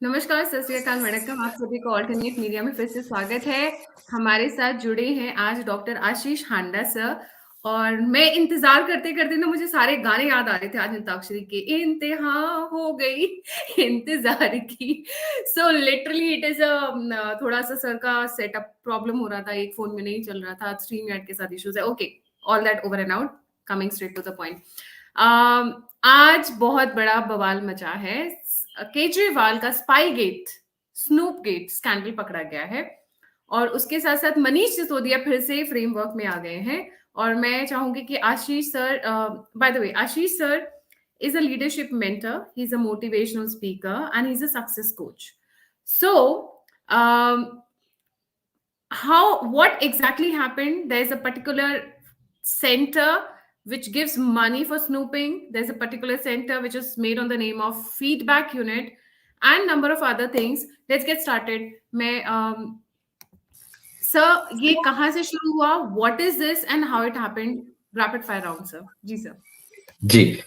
नमस्कार, सत श्री अकाल, वणक्कम। आप सभी को ऑल्टरनेट मीडिया में फिर से स्वागत है। हमारे साथ जुड़े हैं आज डॉक्टर आशीष हांडा सर। और मैं इंतजार करते करते ना मुझे सारे गाने याद आ रहे थे आज अंताक्षरी के। इंतहा हो गई इंतजार की। सो लिटरली इट इज अ थोड़ा सा सर का सेटअप प्रॉब्लम हो रहा था, एक फोन में नहीं चल रहा था, स्ट्रीम यार्ड के साथ इश्यूज है। Okay, all that over and out, coming straight to the point. आज बहुत बड़ा बवाल मचा है। केजरीवाल का spy gate, snoop gate scandal पकड़ा गया है और उसके साथ साथ मनीष सिसोदिया फिर से फ्रेमवर्क में आ गए हैं। और मैं चाहूंगी कि Ashish sir, by the way, Ashish sir is a leadership mentor, he's a motivational speaker, and he's a success coach. So um, what exactly happened? There's a particular center which gives money for snooping. There's a particular center which is made on the name of feedback unit and number of other things. Let's get started. मैं sir, ये कहाँ से शुरू हुआ? What is this and how it happened? Rapid fire round, sir. Ji sir. जी,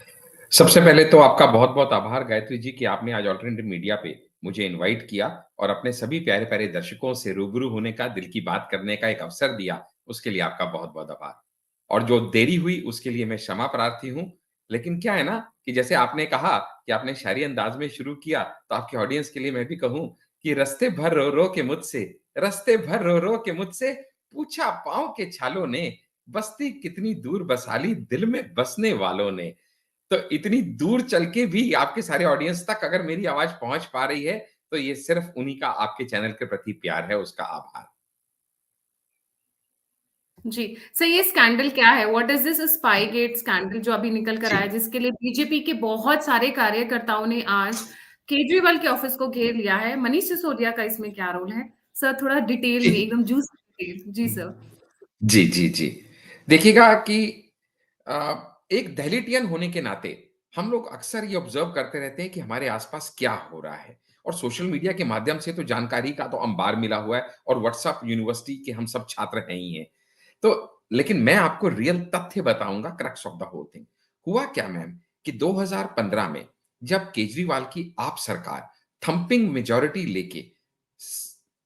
सबसे पहले तो आपका बहुत बहुत आभार गायत्री जी कि आपने आज ऑल्टरनेटिव मीडिया पे मुझे इनवाइट किया और अपने सभी प्यारे प्यारे दर्शकों से रूबरू होने का, दिल की बात करने का एक अवसर दिया, उसके लिए आपका बहुत बहुत आभार। और जो देरी हुई उसके लिए मैं क्षमा प्रार्थी हूँ। लेकिन क्या है ना कि जैसे आपने कहा कि आपने शायरी अंदाज में शुरू किया, तो आपके ऑडियंस के लिए मैं भी कहूँ कि रस्ते भर रो रो के मुझसे, रस्ते भर रो रो के मुझसे पूछा पाँव के छालों ने, बस्ती कितनी दूर बसा ली दिल में बसने वालों ने। तो इतनी दूर चल के भी आपके सारे ऑडियंस तक अगर मेरी आवाज पहुंच पा रही है, तो ये सिर्फ उन्हीं का आपके चैनल के प्रति प्यार है, उसका आभार। जी सर, ये स्कैंडल क्या है? What is this spy gate scandal जो अभी निकल कर जी आया, जिसके लिए बीजेपी के बहुत सारे कार्यकर्ताओं ने आज केजरीवाल के ऑफिस को घेर लिया है? मनीष सिसोदिया का इसमें क्या रोल है सर? थोड़ा डिटेल जी में, एकदम जूस डिटेल। जी सर। जी जी जी। देखिएगा कि एक दहलीटियन होने के नाते हम लोग अक्सर ये ऑब्जर्व करते रहते हैं कि हमारे आसपास क्या हो रहा है। और सोशल मीडिया के माध्यम से तो जानकारी का तो अंबार मिला हुआ है, और व्हाट्सएप यूनिवर्सिटी के हम सब छात्र हैं ही हैं। तो लेकिन मैं आपको रियल तथ्य बताऊंगा, crux of the whole thing. हुआ क्या मैम कि 2015 में जब केजरीवाल की आप सरकार थंपिंग मेजॉरिटी लेके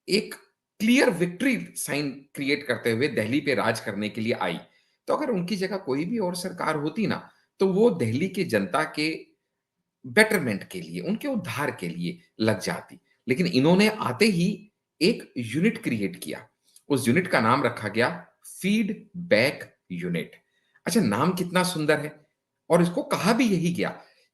एक क्लियर विक्ट्री साइन क्रिएट करते हुए दिल्ली पे राज करने के लिए आई, तो अगर उनकी जगह कोई भी और सरकार होती ना, तो वो दिल्ली के जनता के बेटरमेंट के लिए, उनके उद्धार के लिए लग जाती। लेकिन इन्होंने आते ही एक यूनिट क्रिएट किया। उस यूनिट का नाम रखा गया फीडबैक यूनिट। अच्छा, नाम कितना सुंदर है। और इसको कहा भी यही गया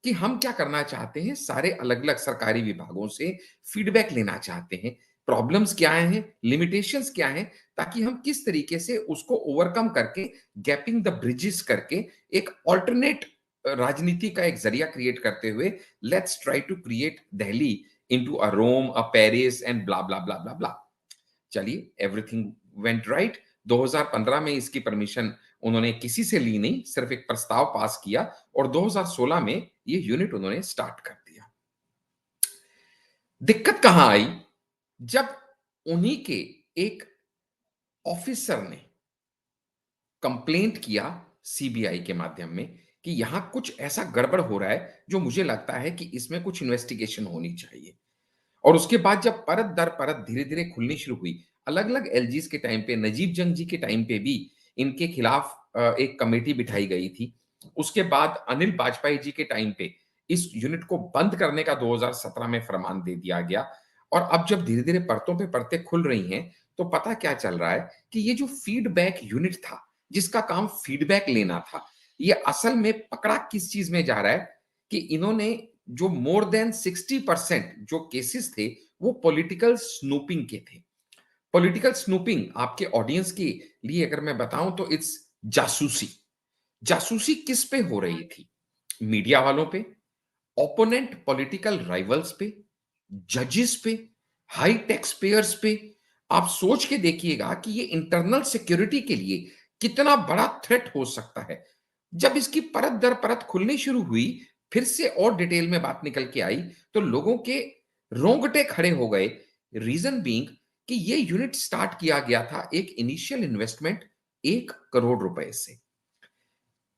कि हम क्या करना चाहते हैं, सारे अलग अलग सरकारी विभागों से फीडबैक लेना चाहते हैं। प्रॉब्लम्स क्या हैं, लिमिटेशंस क्या हैं, ताकि हम किस तरीके से उसको ओवरकम करके, गैपिंग द ब्रिजेस करके, एक ऑल्टरनेट राजनीति का एक जरिया क्रिएट करते हुए let's try to create Delhi into a Rome, a Paris and blah blah blah blah blah. चलिए, एवरीथिंग वेंट राइट। 2015 में इसकी परमिशन उन्होंने किसी से ली नहीं, सिर्फ एक प्रस्ताव पास किया, और 2016 में ये यूनिट उन्होंने स्टार्ट कर दिया। दिक्कत कहां आई? जब उन्हीं के एक ऑफिसर ने कंप्लेंट किया सीबीआई के माध्यम में कि यहां कुछ ऐसा गड़बड़ हो रहा है जो मुझे लगता है कि इसमें कुछ इन्वेस्टिगेशन होनी चाहिए। और उसके बाद जब परत दर परत धीरे धीरे खुलनी शुरू हुई, अलग अलग एलजीज के टाइम पे, नजीब जंग जी के टाइम पे भी इनके खिलाफ एक कमेटी बिठाई गई थी। उसके बाद अनिल वाजपेयी जी के टाइम पे इस यूनिट को बंद करने का 2017 में फरमान दे दिया गया। और अब जब धीरे धीरे परतों पे परतें खुल रही हैं, तो पता क्या चल रहा है कि ये जो फीडबैक यूनिट था, जिसका काम फीडबैक लेना था, ये असल में पकड़ा किस चीज में जा रहा है कि इन्होंने जो मोर देन 60% जो केसेस थे, वो पॉलिटिकल स्नूपिंग के थे। पॉलिटिकल स्नूपिंग आपके ऑडियंस के लिए अगर मैं बताऊं तो इट्स जासूसी। जासूसी किस पे हो रही थी? मीडिया वालों पे, ओपोनेंट पॉलिटिकल राइवल्स पे, जजेस पे, हाई टैक्स पेयर्स पे। आप सोच के देखिएगा कि ये इंटरनल सिक्योरिटी के लिए कितना बड़ा थ्रेट हो सकता है। जब इसकी परत दर परत खुलनी शुरू हुई, फिर से और डिटेल में बात निकल के आई, तो लोगों के रोंगटे खड़े हो गए। रीजन बीइंग कि ये यूनिट स्टार्ट किया गया था एक इनिशियल इन्वेस्टमेंट 1 करोड़ रुपए से।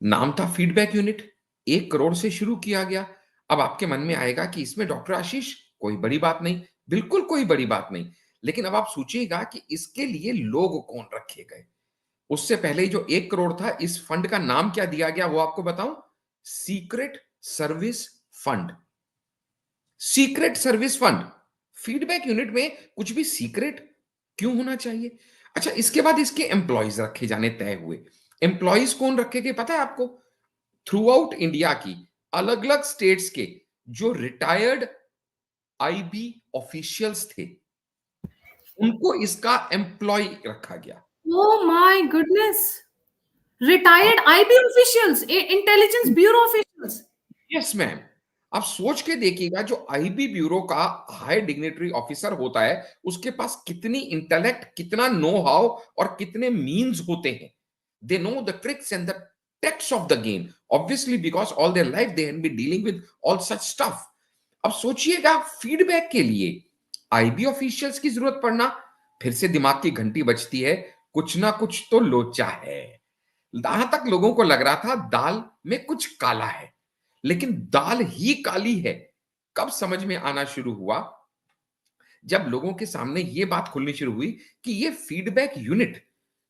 नाम था फीडबैक यूनिट, 1 करोड़ से शुरू किया गया। अब आपके मन में आएगा कि इसमें डॉक्टर आशीष कोई बड़ी बात नहीं, बिल्कुल कोई बड़ी बात नहीं। लेकिन अब आप सोचिएगा कि इसके लिए लोग कौन रखे गए। उससे पहले जो 1 करोड़ था, इस फंड का नाम क्या दिया गया वो आपको बताऊं? Secret service fund. Secret service fund. Feedback unit में कुछ भी सीक्रेट क्यों होना चाहिए? अच्छा, इसके बाद इसके एम्प्लॉयज रखे जाने तय हुए। एम्प्लॉयज कौन रखे गए पता है आपको? थ्रू आउट इंडिया की अलग अलग स्टेट्स के जो रिटायर्ड आईबी ऑफिशियल्स थे, उनको इसका एम्प्लॉय रखा गया। Oh my goodness. Retired IB officials, intelligence bureau officials. Yes ma'am. आप सोच के देखिएगा, जो आईबी ब्यूरो का हाई डिग्निटरी ऑफिसर होता है, उसके पास कितनी इंटेलेक्ट, कितना नो हाउ और कितने मीन्स होते हैं। They know the tricks and the tax of the game, obviously because all their life they have been dealing with all such stuff. अब सोचिएगा, फीडबैक के लिए आईबी ऑफिशियल्स की जरूरत पड़ना, फिर से दिमाग की घंटी बजती है, कुछ ना कुछ तो लोचा है। जहां तक लोगों को लग रहा था दाल में कुछ काला है, लेकिन दाल ही काली है कब समझ में आना शुरू हुआ? जब लोगों के सामने यह बात खुलनी शुरू हुई कि यह फीडबैक यूनिट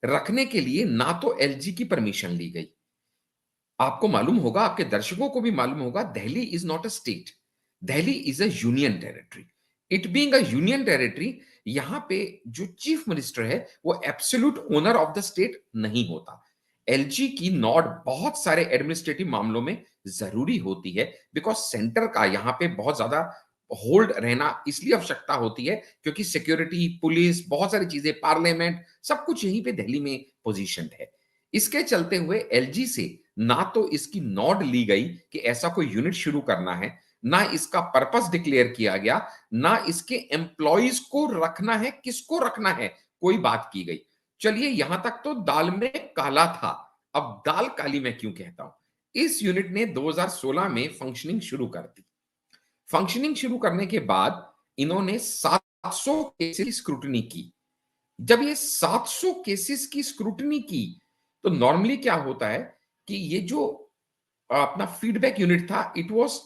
रखने के लिए ना तो एलजी की परमिशन ली गई। आपको मालूम होगा, आपके दर्शकों को भी मालूम होगा, Delhi is not a state, Delhi is a union territory. It being a union territory, यहां पे जो चीफ मिनिस्टर है वो absolute owner of the state नहीं होता। एलजी की नॉड बहुत सारे एडमिनिस्ट्रेटिव मामलों में जरूरी होती है, बिकॉज सेंटर का यहां पे बहुत ज्यादा होल्ड रहना इसलिए आवश्यकता होती है क्योंकि सिक्योरिटी, पुलिस, बहुत सारी चीजें, पार्लियामेंट, सब कुछ यहीं पे दिल्ली में पोजीशन है। इसके चलते हुए एलजी से ना तो इसकी नॉड ली गई कि ऐसा कोई यूनिट शुरू करना है, ना इसका पर्पस डिक्लेयर किया गया, ना इसके एम्प्लॉयज को रखना है, किसको रखना है कोई बात की गई। चलिए, यहां तक तो दाल में काला था। अब दाल काली मैं क्यों कहता हूं? इस यूनिट ने 2016 में फंक्शनिंग शुरू कर दी। फंक्शनिंग शुरू करने के बाद इन्होंने 700 केसेस की स्क्रूटनी की। जब ये 700 केसेस की स्क्रूटनी की, तो नॉर्मली क्या होता है कि ये जो अपना फीडबैक यूनिट था, it was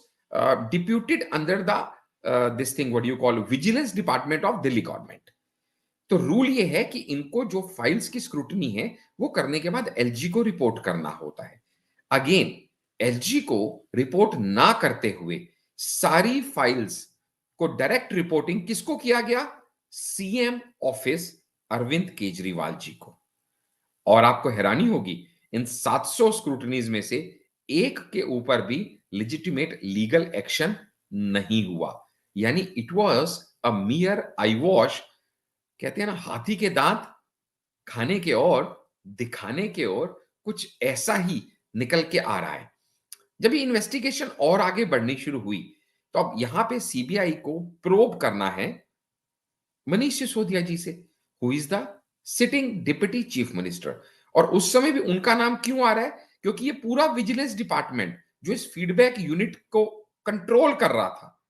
deputed under the this thing what you call vigilance department of Delhi government. तो रूल ये है कि इनको जो फाइल्स की स्क्रूटनी है वो करने के बाद एलजी को रिपोर्ट करना होता है। अगेन, एलजी को रिपोर्ट ना करते हुए सारी फाइल्स को डायरेक्ट रिपोर्टिंग किसको किया गया? सीएम ऑफिस अरविंद केजरीवाल जी को। और आपको हैरानी होगी, इन 700 स्क्रूटनीज में से एक के ऊपर भी लेजिटिमेट लीगल एक्शन नहीं हुआ। यानी it was a मियर I wash. कहते हैं ना, हाथी के दांत खाने के और दिखाने के और कुछ ऐसा ही निकल के आ रहा है। जब ये इन्वेस्टिगेशन और आगे बढ़नी शुरू हुई, तो अब यहां पे सीबीआई को प्रोब करना है मनीष सिसोदिया जी से, who is the sitting deputy chief minister. और उस समय भी उनका नाम क्यों आ रहा है? क्योंकि ये पूरा विजिलेंस डिपार्टमेंट जो इस फीडबैक यूनिट को कंट्रोल कर रहा था,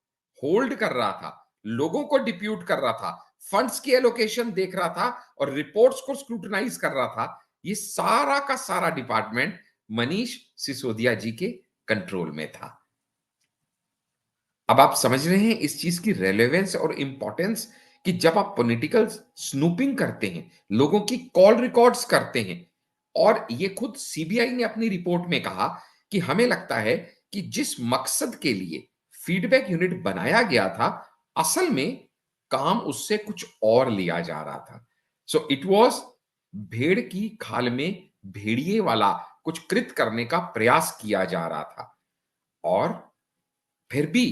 होल्ड कर रहा था, लोगों को डिप्यूट कर रहा था, फंड्स की एलोकेशन देख रहा था और रिपोर्ट्स को स्क्रूटनाइज कर रहा था, ये सारा का सारा डिपार्टमेंट मनीष सिसोदिया जी के कंट्रोल में था। अब आप समझ रहे हैं इस चीज की रेलेवेंस और इंपॉर्टेंस, कि जब आप पॉलिटिकल स्नूपिंग करते हैं, लोगों की कॉल रिकॉर्ड्स करते हैं, और ये खुद सीबीआई ने अपनी रिपोर्ट में कहा कि हमें लगता है कि जिस मकसद के लिए फीडबैक यूनिट बनाया गया था, असल में काम उससे कुछ और लिया जा रहा था। सो इट वाज भेड़ की खाल में भेड़िए वाला कुछ कृत करने का प्रयास किया जा रहा था। और फिर भी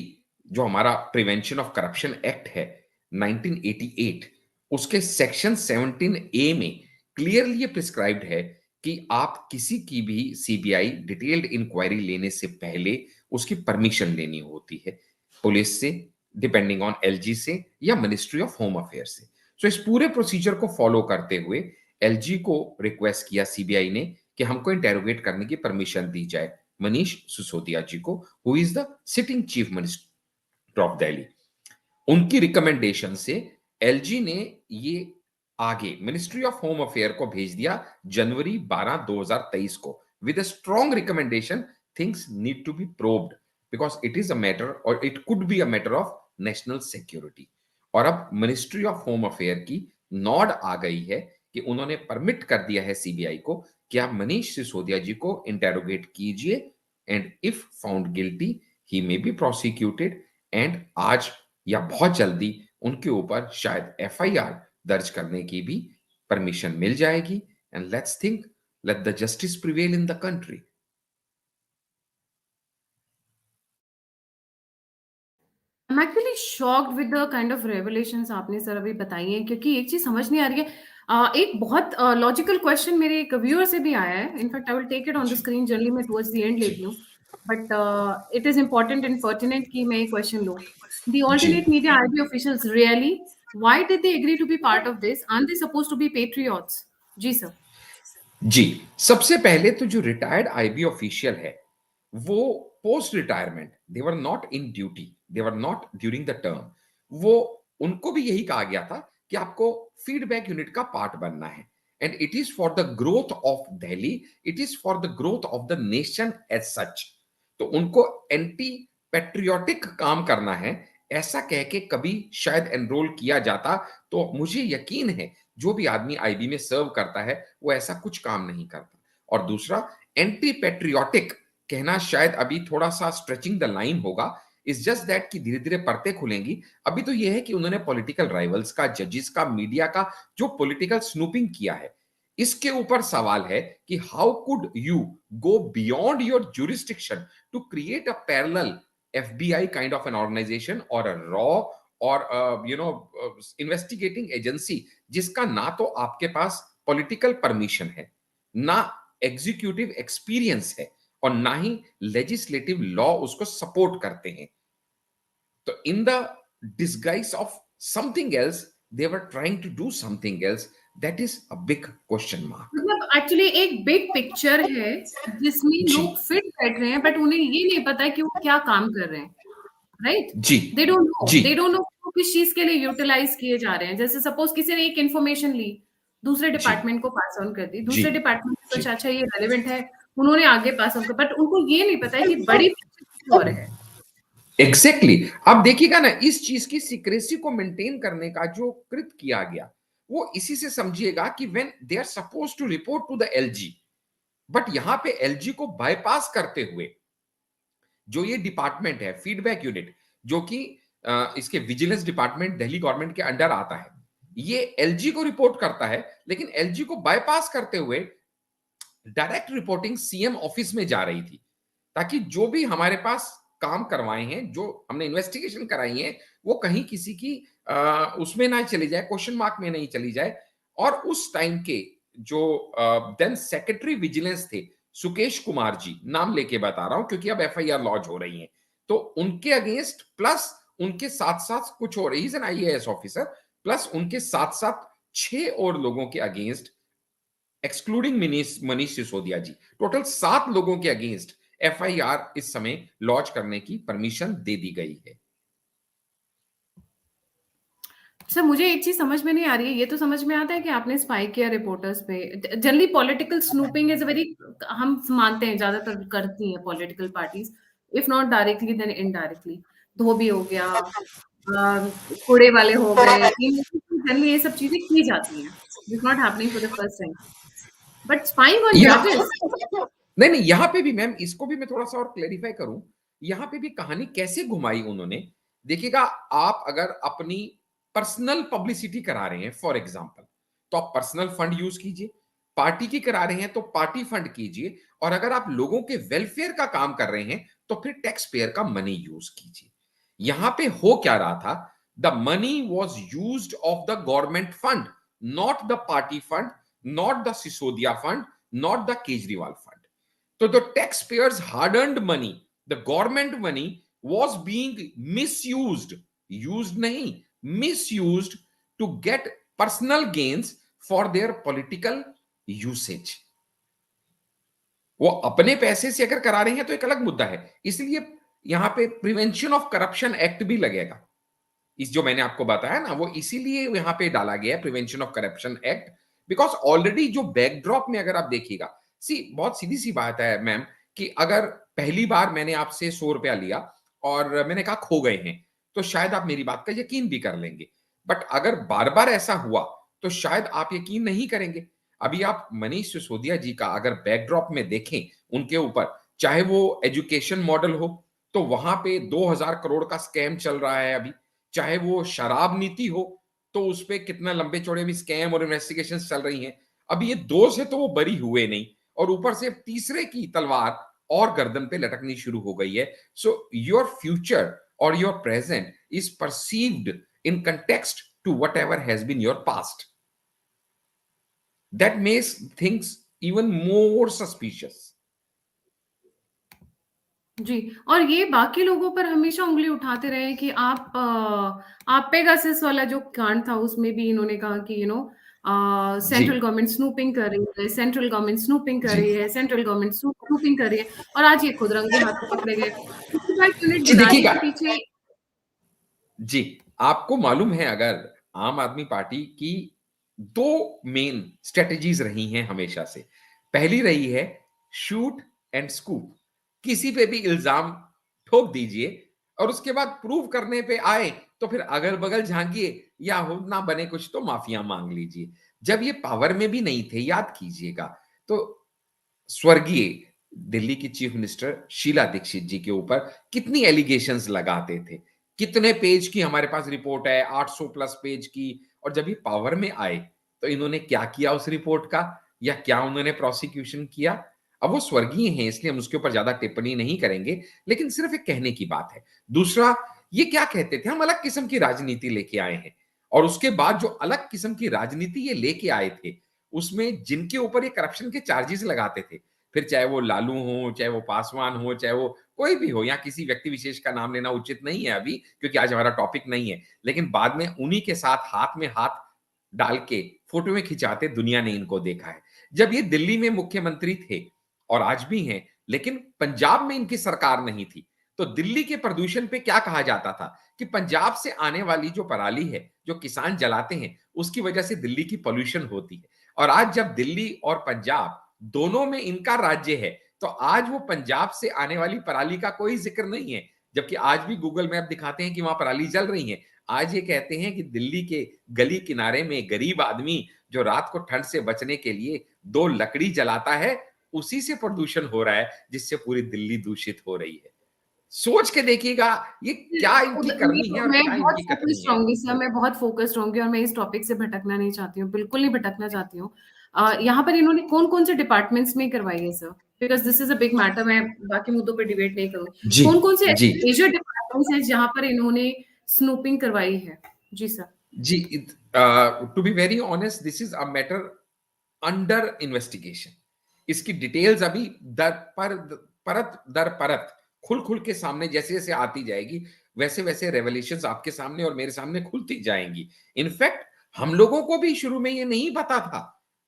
जो हमारा प्रिवेंशन ऑफ करप्शन एक्ट है 1988, उसके सेक्शन 17 ए में क्लियरली ये प्रिस्क्राइब्ड है कि आप किसी की भी सीबीआई डिटेल्ड इंक्वायरी लेने से पहले उसकी परमिशन लेनी होती है, पुलिस से, डिपेंडिंग ऑन एलजी से, या मिनिस्ट्री ऑफ होम अफेयर से। सो इस पूरे प्रोसीजर को फॉलो करते हुए एलजी को रिक्वेस्ट किया सीबीआई ने कि हमको इंटेरोगेट करने की परमिशन दी जाए मनीष सिसोदिया जी को, who is the sitting chief minister of Delhi. उनकी रिकमेंडेशन से एलजी ने ये आगे मिनिस्ट्री ऑफ होम अफेयर को भेज दिया जनवरी 12 2023 को, with a strong recommendation, things need to be probed because it is a matter और it could be a matter of national security. और अब मिनिस्ट्री ऑफ होम अफेयर की नॉड आ गई है कि उन्होंने परमिट कर दिया है सीबीआई को कि आप मनीष सिसोदिया जी को इंटेरोगेट कीजिए, and if found guilty he may be prosecuted, and आज या बहुत जल्दी उनके ऊपर शायद एफआईआर दर्ज करने की भी परमिशन मिल जाएगी। And let's think, let the justice prevail in the country. I am actually shocked with the kind of revelations आपने सर अभी बताई हैं, क्योंकि एक चीज समझ नहीं आ रही है। एक बहुत लॉजिकल क्वेश्चन मेरे एक व्यूअर से भी आया है। In fact I will take it on the जी स्क्रीन, जनरली मैं टुवर्ड्स द एंड जी लेती हूँ, but it is important and pertinent कि मैं ये क्वेश्चन लूँ। द जी alternate media IB officials really, why did they agree to be part of this? Aren't they supposed to be patriots? जी sir. जी, सबसे पहले तो जो रिटायर्ड आईबी ऑफिशियल है, वो post retirement, they were not in duty, they were not during the term. वो उनको भी यही कहा गया था कि आपको फीडबैक यूनिट का पार्ट बनना है, and it is for the growth of Delhi, it is for the growth of the nation as such. तो उनको एंटी पेट्रियोटिक काम करना है, ऐसा कह के कभी शायद एनरोल किया जाता तो मुझे यकीन है जो भी आदमी आईबी में सर्व करता है वो ऐसा कुछ काम नहीं करता। और दूसरा, एंटी पेट्रियोटिक कहना शायद अभी थोड़ा सा स्ट्रेचिंग द लाइन होगा। इज जस्ट दैट कि धीरे धीरे परतें खुलेंगी। अभी तो यह है कि उन्होंने पॉलिटिकल राइवल्स का, जजेस का, मीडिया का जो पॉलिटिकल स्नूपिंग किया है, इसके ऊपर सवाल है कि how could you go beyond your jurisdiction to create a parallel FBI kind of an organization or a raw or investigating agency जिसका ना तो आपके पास पॉलिटिकल परमिशन है, ना एग्जीक्यूटिव एक्सपीरियंस है, और ना ही लेजिस्लेटिव लॉ उसको सपोर्ट करते हैं। तो in the disguise of something else, they were trying to do something else. That is a big question mark. मतलब एक्चुअली एक बिग पिक्चर है जिसमें जी लोग फिट बैठ रहे हैं, बट उन्हें ये नहीं पता है कि वो क्या काम कर रहे हैं, राइट? जी जी दे डोंट नो वो किस चीज के लिए यूटिलाइज किए जा रहे हैं। जैसे सपोज किसी ने एक इन्फॉर्मेशन ली, दूसरे जी डिपार्टमेंट को पास ऑन कर दी, जी दूसरे डिपार्टमेंट ने जी सोचा अच्छा ये रेलेवेंट है, उन्होंने आगे पास ऑन कर, बट उनको ये नहीं पता है कि बड़ी पिक्चर कुछ और है। एग्जैक्टली आप देखिएगा ना, इस चीज की सीक्रेसी को मेंटेन करने का जो कृत किया गया, वो इसी से समझिएगा कि when they are suppose to report to the LG, but यहां पे एलजी को बाईपास करते हुए जो ये डिपार्टमेंट है फीडबैक यूनिट, जो कि इसके विजिलेंस डिपार्टमेंट दिल्ली गवर्नमेंट के अंडर आता है, ये एलजी को रिपोर्ट करता है, लेकिन एलजी को बाईपास करते हुए डायरेक्ट रिपोर्टिंग सीएम ऑफिस में जा रही थी, ताकि जो भी हमारे पास काम करवाए हैं, जो हमने इन्वेस्टिगेशन कराई है, वो कहीं किसी की उसमें ना चली जाए, क्वेश्चन मार्क में नहीं चली जाए। और उस टाइम के जो देन सेक्रेटरी विजिलेंस थे, सुकेश कुमार जी, नाम लेके बता रहा हूं क्योंकि अब एफआईआर लॉन्च हो रही है, तो उनके अगेंस्ट प्लस उनके साथ साथ कुछ और, is an IAS officer, plus उनके साथ साथ 6 और लोगों के अगेंस्ट, एक्सक्लूडिंग मनीष सिसोदिया जी, टोटल 7 लोगों के अगेंस्ट एफआईआर इस समय लॉन्च करने की परमिशन दे दी गई है। सर मुझे एक चीज समझ में नहीं आ रही है। ये तो समझ में आता है कि आपने स्पाई किया रिपोर्टर्स पे। Generally political snooping is a very, हम मानते हैं ज्यादातर करती हैं political parties, if not directly then indirectly. धोबी हो गया, कूड़े वाले हो गए, जनरली ये सब चीजें की जाती हैं। It's not happening for the first time, but spying on जजेस। नहीं नहीं, यहां पे भी मैम, इसको भी मैं थोड़ा सा और क्लेरिफाई करूं, यहां पे भी कहानी कैसे घुमाई उन्होंने। देखिएगा, आप अगर अपनी पर्सनल पब्लिसिटी करा रहे हैं फॉर एग्जांपल, तो आप पर्सनल फंड यूज कीजिए, पार्टी की करा रहे हैं तो पार्टी फंड कीजिए, और अगर आप लोगों के वेलफेयर का काम कर रहे हैं तो फिर टैक्स पेयर का मनी यूज कीजिए। यहां पे हो क्या रहा था, the money was used of the government fund, not the party fund, not the Sisodia fund, not the Kejriwal fund. So the taxpayers' hard-earned money, the government money was being misused, used nahi, misused to get personal gains for their political usage. वो अपने पैसे से अगर करा रहे हैं तो एक अलग मुद्दा है, इसलिए यहां पे प्रिवेंशन ऑफ करप्शन एक्ट भी लगेगा। इस जो मैंने आपको बताया ना, वो इसीलिए यहां पे डाला गया है prevention of corruption act, because already जो बैकड्रॉप में अगर आप देखिएगा, बहुत सीधी सी बात है मैम, कि अगर पहली बार मैंने आपसे 100 रुपया लिया और मैंने कहा खो गए हैं, तो शायद आप मेरी बात का यकीन भी कर लेंगे। बट अगर बार बार ऐसा हुआ तो शायद आप यकीन नहीं करेंगे। अभी आप मनीष सिसोदिया जी का अगर बैकड्रॉप में देखें उनके ऊपर, चाहे वो एजुकेशन मॉडल हो तो वहां पे 2000 करोड़ का स्कैम चल रहा है अभी, चाहे वो शराब नीति हो तो उस पे कितना लंबे चौड़े भी स्कैम और इन्वेस्टिगेशन चल रही हैं। अभी ये दो से तो वो बरी हुए नहीं, और ऊपर से तीसरे की तलवार और गर्दन पे लटकनी शुरू हो गई है। सो योर फ्यूचर और your present is perceived in context to whatever has been your past. That makes things even more suspicious. जी। और ये बाकी लोगों पर हमेशा उंगली उठाते रहे कि आप पेगासस वाला जो कांड था उसमें भी इन्होंने कहा कि जी सेंट्रल गवर्नमेंट स्नूपिंग कर रही है, सेंट्रल गवर्नमेंट स्नूपिंग कर जी रही है, सेंट्रल गवर्नमेंट स्नूपिंग कर रही है, और आज ये खुद रंगे हाथों पकड़े गए। 55 यूनिट जी बनाने देखिएगा, के पीछे। जी आपको मालूम है अगर आम आदमी पार्टी की दो मेन स्ट्रेटजीज रही हैं हमेशा से। पहली रही है शूट एंड स्कूप, किसी पे भी इल्जाम ठोक दीजिए और उसके बाद प्रूव करने पे आए तो फिर अगल बगल झांकिए, या हो ना बने कुछ तो माफिया मांग लीजिए। जब ये पावर में भी नहीं थे, याद कीजिएगा, तो स्वर्गीय दिल्ली की चीफ मिनिस्टर शीला दीक्षित जी के ऊपर कितनी एलिगेशंस लगाते थे, कितने पेज की हमारे पास रिपोर्ट है, 800 प्लस पेज की। और जब ये पावर में आए तो इन्होंने क्या किया उस रिपोर्ट का, या क्या उन्होंने प्रोसिक्यूशन किया? अब वो स्वर्गीय हैं इसलिए हम उसके ऊपर ज्यादा टिप्पणी नहीं करेंगे, लेकिन सिर्फ एक कहने की बात है। दूसरा, ये क्या कहते थे, हम अलग किस्म की राजनीति लेके आए हैं, और उसके बाद जो अलग किस्म की राजनीति ये लेके आए थे उसमें जिनके ऊपर ये करप्शन के चार्जेस लगाते थे, फिर चाहे वो लालू हो, चाहे वो पासवान हो, चाहे वो कोई भी हो, या किसी व्यक्ति विशेष का नाम लेना उचित नहीं है अभी क्योंकि आज हमारा टॉपिक नहीं है, लेकिन बाद में उन्हीं के साथ हाथ में हाथ डाल के फोटो में खिंचाते दुनिया ने इनको देखा है। जब ये दिल्ली में मुख्यमंत्री थे और आज भी हैं, लेकिन पंजाब में इनकी सरकार नहीं थी, तो दिल्ली के प्रदूषण पे क्या कहा जाता था कि पंजाब से आने वाली जो पराली है जो किसान जलाते हैं उसकी वजह से दिल्ली की पोल्यूशन होती है। और आज जब दिल्ली और पंजाब दोनों में इनका राज्य है तो आज वो पंजाब से आने वाली पराली का कोई जिक्र नहीं है, जबकि आज भी गूगल मैप दिखाते हैं कि वहां पराली जल रही है। आज ये कहते हैं कि दिल्ली के गली किनारे में गरीब आदमी जो रात को ठंड से बचने के लिए दो लकड़ी जलाता है, उसी से प्रदूषण हो रहा है जिससे पूरी दिल्ली दूषित हो रही है। सोच के देखिएगा ये क्या इनकी करनी है और मैं क्या बहुत इनकी कथनी फोकस्ड है। रहूंगी सर, मैं बहुत फोकस्ड रहूंगी और मैं इस टॉपिक से भटकना नहीं चाहती हूँ, बिल्कुल नहीं भटकना चाहती हूँ। यहाँ पर इन्होंने कौन कौन से डिपार्टमेंट्स में करवाई है sir? Because this is a big matter, मैं बाकी मुद्दों पर डिबेट नहीं करूंगी। जी कौन कौन से जी मेजर डिपार्टमेंट्स हैं जहां पर इन्होंने स्नूपिंग करवाई है? जी सर। जी, to be very honest this is a matter under investigation. इसकी डिटेल्स अभी परत दर परत खुल खुल के सामने जैसे जैसे आती जाएगी वैसे वैसे रेवलेशंस आपके सामने और मेरे सामने खुलती जाएंगी। इनफैक्ट हम लोगों को भी शुरू में ये नहीं पता था,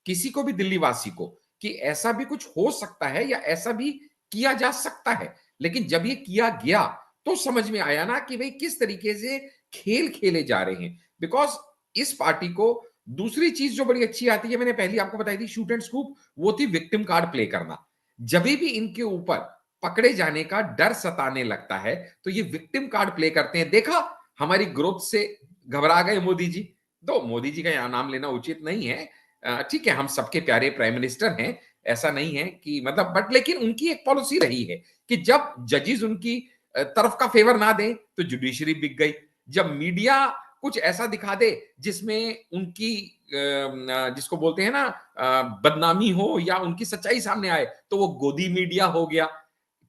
किसी को भी दिल्ली वासी को, कि ऐसा भी कुछ हो सकता है या ऐसा भी किया जा सकता है। लेकिन जब ये किया गया तो समझ में आया ना कि भाई किस तरीके से खेल खेले जा रहे हैं। बिकॉज इस पार्टी को दूसरी चीज जो बड़ी अच्छी आती है, मैंने पहले आपको बताई थी शूट एंड स्कूप, वो थी विक्टिम कार्ड प्ले करना। जब भी इनके ऊपर पकड़े जाने का डर सताने लगता है तो ये विक्टिम कार्ड प्ले करते हैं। देखा, हमारी ग्रोथ से घबरा गए मोदी जी। तो मोदी जी का यहां नाम लेना उचित नहीं है, ठीक है, हम सबके प्यारे प्राइम मिनिस्टर हैं, ऐसा नहीं है कि मतलब, बट लेकिन उनकी एक पॉलिसी रही है कि जब जजेस उनकी तरफ का फेवर ना दें तो जुडिशरी बिक गई। जब मीडिया कुछ ऐसा दिखा दे जिसमें उनकी जिसको बोलते हैं ना बदनामी हो या उनकी सच्चाई सामने आए तो वो गोदी मीडिया हो गया।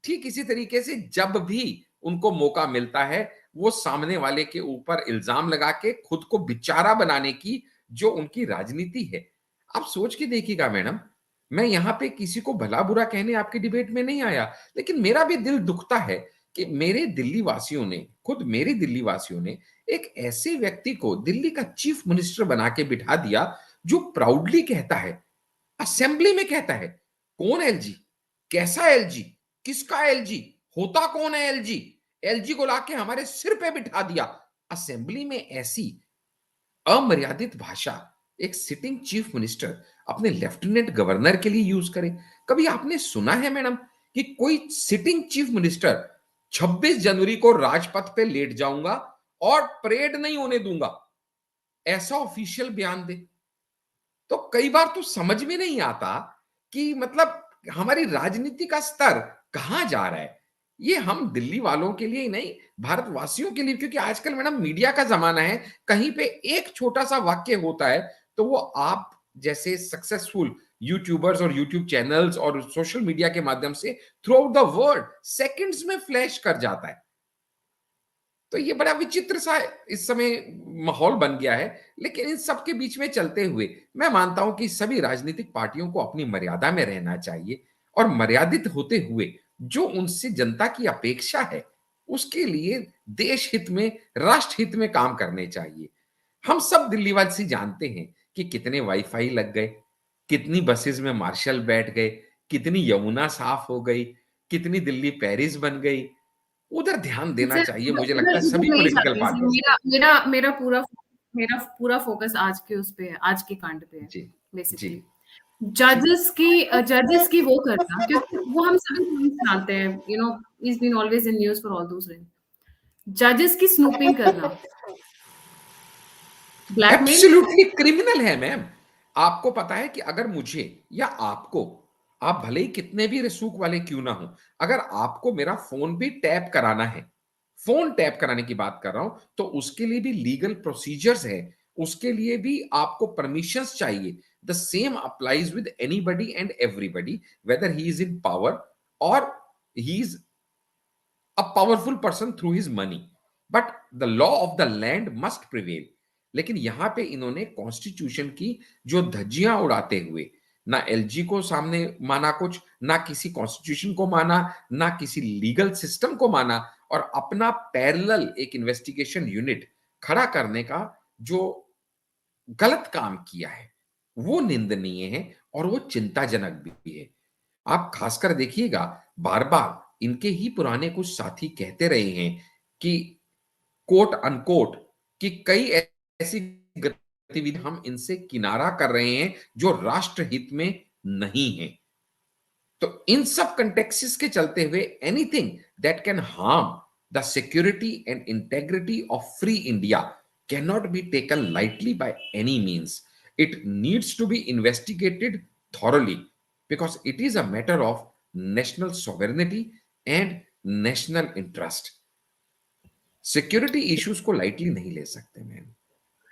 ठीक इसी तरीके से जब भी उनको मौका मिलता है वो सामने वाले के ऊपर इल्जाम लगा के खुद को बेचारा बनाने की जो उनकी राजनीति है। आप सोच के देखिएगा मैडम, मैं यहां पे किसी को भला बुरा कहने आपकी डिबेट में नहीं आया, लेकिन मेरा भी दिल दुखता है कि मेरे दिल्ली वासियों ने, खुद मेरे दिल्ली वासियों ने एक ऐसे व्यक्ति को दिल्ली का चीफ मिनिस्टर बना के बिठा दिया जो प्राउडली कहता है, असेंबली में कहता है, कौन एलजी, कैसा एलजी, किसका एलजी, होता कौन है एलजी, एलजी को लाके हमारे सिर पे बिठा दिया। असेंबली में ऐसी अमर्यादित भाषा एक सिटिंग चीफ मिनिस्टर अपने लेफ्टिनेंट गवर्नर के लिए यूज करे। कभी आपने सुना है मैडम कि कोई सिटिंग चीफ मिनिस्टर 26 जनवरी को राजपथ पे लेट जाऊंगा और परेड नहीं होने दूंगा, ऐसा ऑफिशियल बयान दे। तो कई बार तो समझ में नहीं आता कि मतलब हमारी राजनीति का स्तर कहां जा रहा है। ये हम दिल्ली वालों के लिए ही नहीं, भारतवासियों के लिए, क्योंकि आजकल मैडम मीडिया का जमाना है। कहीं पे एक छोटा सा वाक्य होता है तो वो आप जैसे सक्सेसफुल यूट्यूबर्स और यूट्यूब चैनल्स और सोशल मीडिया के माध्यम से through out the world seconds में फ्लैश कर जाता है। तो ये बड़ा विचित्र सा इस समय माहौल बन गया है। लेकिन इन सब के बीच में चलते हुए मैं मानता हूं कि सभी राजनीतिक पार्टियों को अपनी मर्यादा में रहना चाहिए और मर्यादित होते हुए जो उनसे जनता की अपेक्षा है उसके लिए देश हित में, राष्ट्र हित में काम करने चाहिए। हम सब दिल्ली वासी जानते हैं कि कितने वाईफाई लग गए, कितनी बसेस में मार्शल बैठ गए, कितनी यमुना साफ हो गई, कितनी दिल्ली पेरिस बन गई। उधर ध्यान देना सर चाहिए, मुझे उधर लगता है उधर सभी नहीं पॉलिटिकल जाते हैं सर। पार्टीज को। मेरा पूरा फोकस आज के उस पे है, आज के कांड पे है जी, जी, बेसिकली। जजेस की वो करना, क्योंकि वो हम सभी जानते हैं, is been always in news for all those reason. जजेस की स्नूपिंग करना, ब्लैकमेल। एब्सोल्युटली क्रिमिनल है मैम। आपको पता है कि अगर मुझे या आपको, आप भले ही कितने भी रसूख वाले क्यों ना हो, अगर आपको मेरा फोन भी टैप कराना है, फोन टैप कराने की बात कर रहा हूं, तो उसके लिए भी लीगल प्रोसीजर्स है, उसके लिए भी आपको परमिशंस चाहिए। The same applies with anybody and everybody, whether he is in power और he is a powerful person through his money, but the law of the land must prevail। लेकिन यहां पे इन्होंने कॉन्स्टिट्यूशन की जो धज्जियां उड़ाते हुए ना एलजी को सामने माना कुछ, ना किसी कॉन्स्टिट्यूशन को माना, ना किसी लीगल सिस्टम को माना, और अपना पैरेलल एक इन्वेस्टिगेशन यूनिट खड़ा करने का जो गलत काम किया है वो निंदनीय है और वो चिंताजनक भी है। आप खासकर देखिएगा, बार बार इनके ही पुराने कुछ साथी कहते रहे हैं कि कोट अनकोट कि कई ऐसी गतिविधि हम इनसे किनारा कर रहे हैं जो राष्ट्रहित में नहीं है। तो इन सब कंटेक्सिस के चलते हुए anything that can harm the security and integrity of free India can not be taken lightly by any means. It needs to be investigated thoroughly because it is a matter of national sovereignty and national interest. Security issues को lightly नहीं ले सकते ma'am.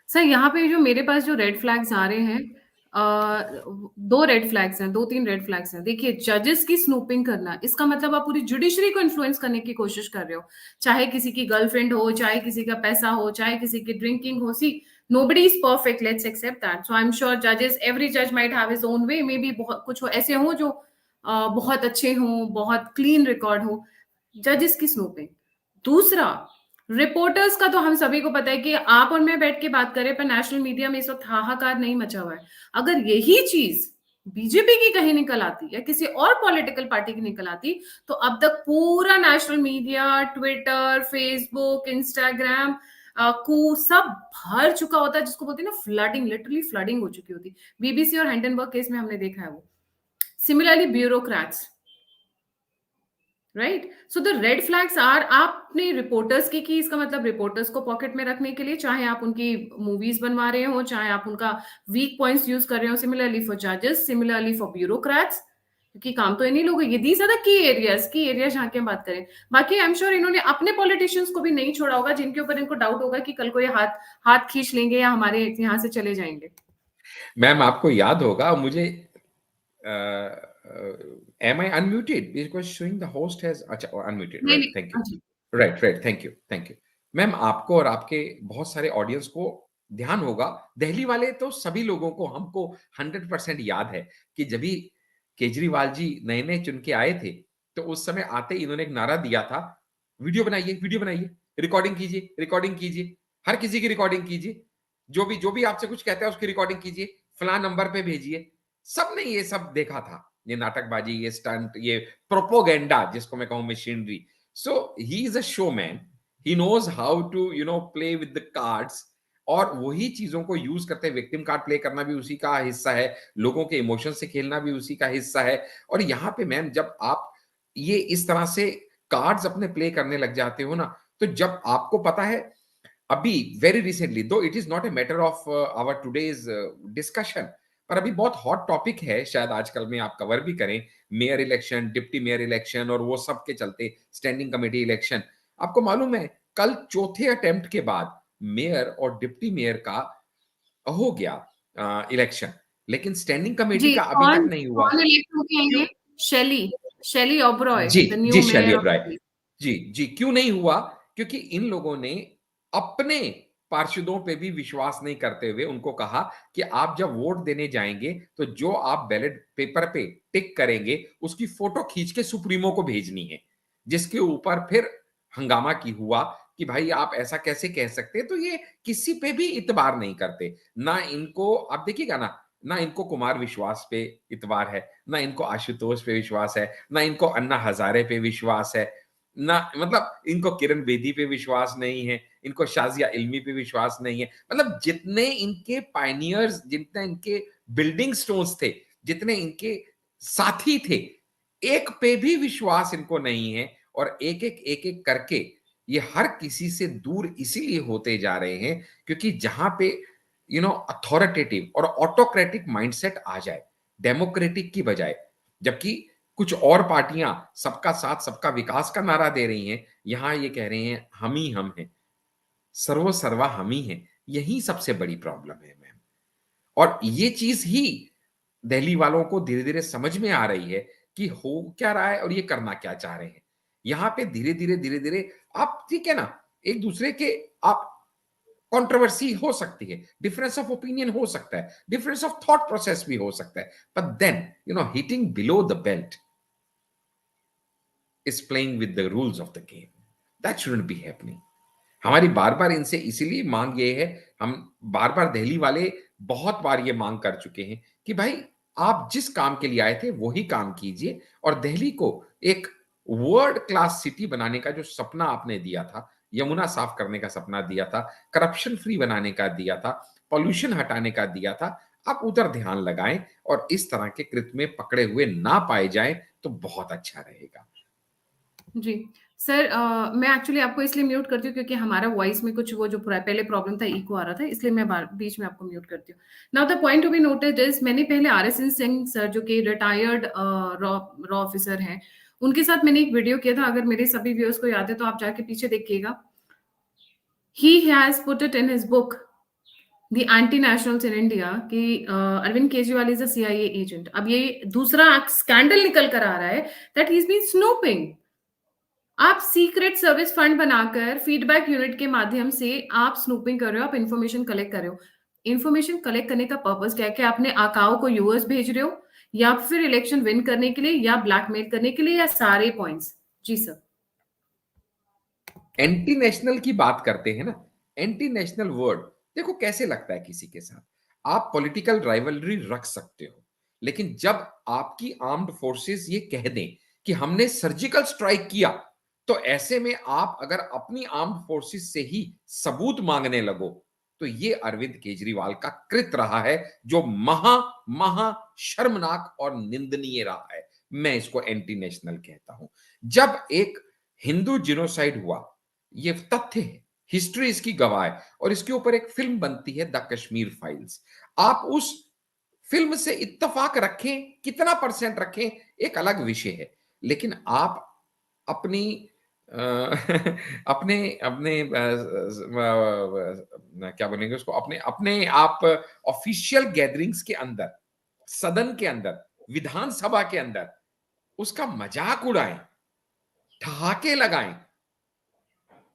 Sir यहाँ पे जो मेरे पास जो red flags आ रहे हैं, दो रेड फ्लैग्स हैं, दो तीन रेड फ्लैग्स हैं। देखिए, जजेस की स्नूपिंग करना, इसका मतलब आप पूरी जुडिशरी को इन्फ्लुएंस करने की कोशिश कर रहे हो। चाहे किसी की गर्लफ्रेंड हो, चाहे किसी का पैसा हो, चाहे किसी की ड्रिंकिंग हो। सी, nobody is perfect, let's accept that. So I'm sure judges, every judge might have his own way, maybe बहुत कुछ ऐसे हो जो बहुत अच्छे हों, बहुत क्लीन रिकॉर्ड हो। जजेस की स्नूपिंग। दूसरा, रिपोर्टर्स का तो हम सभी को पता है कि आप और मैं बैठ के बात करें, पर नेशनल मीडिया में इस वक्त हाहाकार नहीं मचा हुआ है। अगर यही चीज बीजेपी की कहीं निकल आती या किसी और पॉलिटिकल पार्टी की निकल आती, तो अब तक पूरा national media, Twitter, Facebook, Instagram को सब भर चुका होता है, जिसको बोलते हैं ना फ्लडिंग, लिटरली फ्लडिंग हो चुकी होती। बीबीसी और हिंडनबर्ग केस में हमने देखा है वो। Similarly bureaucrats, right. So the red flags are, आपने रिपोर्टर्स की इसका मतलब रिपोर्टर्स को पॉकेट में रखने के लिए, चाहे आप उनकी मूवीज बनवा रहे हो, चाहे आप उनका वीक पॉइंट्स यूज कर रहे हो। सिमिलरली फॉर जजेस, सिमिलरली फॉर ब्यूरोक्रेट्स, क्योंकि काम तो इन्हीं लोगों, ये these are the key areas जहां की हम बात करें। बाकी आई एम श्योर इन्होंने अपने पॉलिटिशियंस को भी नहीं छोड़ा होगा, जिनके ऊपर इनको डाउट होगा कि कल को ये हाथ हाथ खींच लेंगे या हमारे यहाँ से चले जाएंगे। मैम आपको याद होगा मुझे, am I unmuted? Because showing the host has, अच्छा unmuted, नहीं right? नहीं, Thank you. हाँ जी। Right, thank you, thank you. Ma'am आपको और आपके बहुत सारे ऑडियंस को ध्यान होगा, दिल्ली वाले तो सभी लोगों को, हमको 100% याद है कि जब भी केजरीवाल जी नए नए चुन के आए थे तो उस समय आते ही इन्होंने एक नारा दिया था, वीडियो बनाइए, रिकॉर्डिंग कीजिए, हर किसी की रिकॉर्डिंग कीजिए, जो भी आपसे कुछ कहता है उसकी रिकॉर्डिंग कीजिए, फलां नंबर पे भेजिए। सबने ये सब देखा था, ये नाटकबाजी, ये स्टंट, ये प्रोपोगेंडा जिसको मैं कहूं machinery. So he is a showman, he knows how to play with the cards, और वही चीजों को यूज करते हैं। विक्टिम कार्ड प्ले करना भी उसी का हिस्सा है, लोगों के इमोशन से खेलना भी उसी का हिस्सा है। और यहाँ पे मैम जब आप ये इस तरह से कार्ड्स अपने प्ले करने लग जाते हो ना, तो जब आपको पता है अभी very recently, though it is not a matter of our today's discussion, पर अभी बहुत हॉट टॉपिक है, शायद आजकल में आप कवर भी करें, mayor election, deputy mayor election और वो सब के चलते स्टैंडिंग कमेटी इलेक्शन। आपको मालूम है कल चौथे अटेम्प्ट के बाद मेयर और डिप्टी मेयर का हो गया इलेक्शन, लेकिन स्टैंडिंग कमेटी जी, का अभी तक कौन नहीं हुआ। कौन इलेक्ट होके आई क्यों? है? शेली शेली ओबरॉय, जी, द जी, न्यू शैली मेयर ऑफ ओबराय। दिल्ली। जी, जी, क्यों नहीं हुआ? क्योंकि इन लोगों ने अपने पार्षदों पे भी विश्वास नहीं करते हुए उनको कहा कि आप जब वोट देने जाएँगे, तो जो आप बैलेट पेपर पे टिक करेंगे, उसकी फोटो खींच के सुप्रीमो को भेजनी है। जिसके ऊपर फिर हंगामा की हुआ कि भाई आप ऐसा कैसे कह सकते हैं? तो ये किसी पे भी इतबार नहीं करते। ना इनको आप देखिएगा ना इनको कुमार विश्वास पे इतबार है, ना इनको आशुतोष पे विश्वास है, ना इनको अन्ना हजारे पे विश्वास है, ना मतलब इनको किरण बेदी पे विश्वास नहीं है, इनको शाजिया इल्मी पे विश्वास नहीं है। मतलब जितने इनके पायनियर्स, जितने इनके बिल्डिंग स्टोन्स थे, जितने इनके साथी थे, एक पे भी विश्वास इनको नहीं है। और एक-एक करके ये हर किसी से दूर इसीलिए होते जा रहे हैं क्योंकि जहां पे अथॉरिटेटिव और ऑटोक्रेटिक माइंडसेट आ जाए, डेमोक्रेटिक की बजाय, जबकि कुछ और पार्टियां सबका साथ सबका विकास का नारा दे रही हैं, यहां ये कह रहे हैं हम ही हम हैं, सर्वो सर्वा हम ही हैं। यही सबसे बड़ी प्रॉब्लम है मैम। और ये चीज ही दिल्ली वालों को धीरे धीरे समझ में आ रही है कि हो क्या रहा है और ये करना क्या चाह रहे हैं। यहाँ पे धीरे धीरे आप ठीक है ना, एक दूसरे के आप कंट्रोवर्सी हो सकती है, डिफरेंस ऑफ ओपिनियन हो सकता है, डिफरेंस ऑफ थॉट प्रोसेस भी हो सकता है, but then hitting below the belt is playing with the rules of the game, that shouldn't be happening. हमारी बार बार इनसे इसीलिए मांग ये है, हम बार बार दिल्ली वाले बहुत बार ये मांग कर चुके हैं कि भाई आप जिस काम के लिए आए थे वही काम कीजिए, और दिल्ली को एक वर्ल्ड क्लास सिटी बनाने का जो सपना आपने दिया था, यमुना साफ करने का सपना दिया था, करप्शन फ्री बनाने का दिया था, पॉल्यूशन हटाने का दिया था, आप उधर ध्यान लगाएं और इस तरह के कृत्य में पकड़े हुए ना पाए जाएं तो बहुत अच्छा रहेगा। जी। सर मैं एक्चुअली आपको इसलिए म्यूट करती हूँ क्योंकि हमारा वॉइस में कुछ वो जो पहले प्रॉब्लम था, इको आ रहा था, इसलिए मैं बीच में आपको म्यूट करती हूँ। Now the point to be noted is, मैंने पहले RSN सिंह सर जो कि रिटायर्ड रॉ रॉ ऑफिसर हैं, उनके साथ मैंने एक वीडियो किया था। अगर मेरे सभी व्यूअर्स को याद है तो आप जाके पीछे देखिएगा। He has put it in his book the anti nationals in India कि Arvind Kejriwal is a CIA agent. अब ये दूसरा स्कैंडल निकल कर आ रहा है that he is been snooping. आप सीक्रेट सर्विस फंड बनाकर फीडबैक यूनिट के माध्यम से आप स्नूपिंग कर रहे हो, आप इंफॉर्मेशन कलेक्ट कर रहे हो। इंफॉर्मेशन कलेक्ट करने का पर्पस क्या है? कि आपने आकाओ को यूएस भेज रहे हो, या फिर इलेक्शन विन करने के लिए, या ब्लैकमेल करने के लिए, या सारे पॉइंट्स? जी सर। एंटी नेशनल की बात करते हैं ना, एंटी नेशनल वर्ड देखो कैसे लगता है किसी के साथ। आप पॉलिटिकल राइवलरी रख सकते हो, लेकिन जब आपकी आर्म्ड फोर्सेस ये कह दें कि हमने सर्जिकल स्ट्राइक किया, तो ऐसे में आप अगर अपनी आर्म्ड फोर्सेस से ही सबूत मांगने लगो, तो ये अरविंद केजरीवाल का कृत्य रहा है, जो महा महा शर्मनाक और निंदनीय रहा है। मैं इसको एंटी नेशनल कहता हूं। जब एक हिंदू जिनोसाइड हुआ, ये तथ्य है, हिस्ट्री इसकी गवाह है, और इसके ऊपर एक फिल्म बनती है द कश्मीर फाइल्स। आप उस फिल्म से इत्तेफाक रखें, कितना परसेंट रखें, एक अलग विषय है, लेकिन आप अपनी अ, अपने अपने क्या बोलेंगे उसको, अपने अपने आप ऑफिशियल गैदरिंग्स के अंदर, सदन के अंदर, विधानसभा के अंदर उसका मजाक उड़ाएं, ठहाके लगाएं।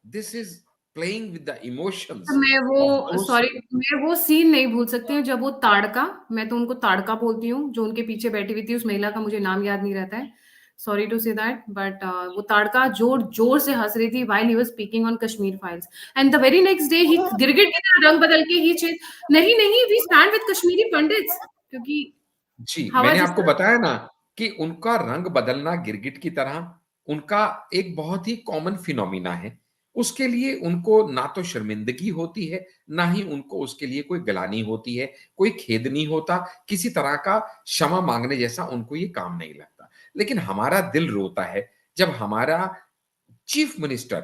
This is playing with the तो इमोशंस मैं ऑफ वो दोस। सॉरी, मैं वो सीन नहीं भूल सकती हूँ जब वो ताड़का, मैं तो उनको ताड़का बोलती हूँ, जो उनके पीछे बैठी हुई थी, उस महिला का मुझे नाम याद नहीं रहता है, sorry to say that, but वो ताड़का जोर जोर से हंस रही थी while he was speaking on Kashmir files, and the very next day he गिरगिट की तरह रंग बदल के ही नहीं नहीं, we stand with Kashmiri pandits, क्योंकि जी, हवा मैंने जिस आपको तरह। बताया ना कि उनका रंग बदलना गिरगिट की तरह उनका एक बहुत ही कॉमन फिनोमिना है। उसके लिए उनको ना तो शर्मिंदगी होती है, ना ही उनको उसके लिए कोई ग्लानि होती है, कोई खेद नहीं होता, किसी तरह का क्षमा मांगने जैसा उनको ये काम नहीं लगता। लेकिन हमारा दिल रोता है जब हमारा चीफ मिनिस्टर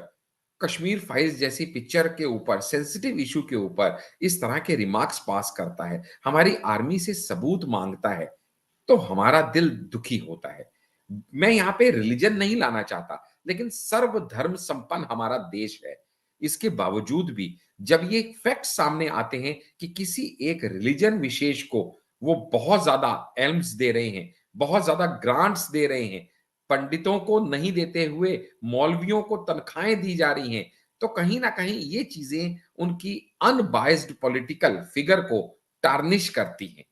कश्मीर फाइल्स जैसी पिक्चर के ऊपर, सेंसिटिव इशू के ऊपर इस तरह के रिमार्क्स पास करता है, हमारी आर्मी से सबूत मांगता है, तो हमारा दिल दुखी होता है। मैं यहां पे रिलीजन नहीं लाना चाहता, लेकिन सर्वधर्म संपन्न हमारा देश है। इसके बावजूद भी जब ये फैक्ट सामने आते हैं कि किसी एक रिलीजन विशेष को वो बहुत ज्यादा एल्म्स दे रहे हैं, बहुत ज्यादा ग्रांट्स दे रहे हैं, पंडितों को नहीं देते हुए मौलवियों को तनख्वाहें दी जा रही हैं, तो कहीं ना कहीं ये चीजें उनकी अनबायस्ड पॉलिटिकल फिगर को टार्निश करती हैं।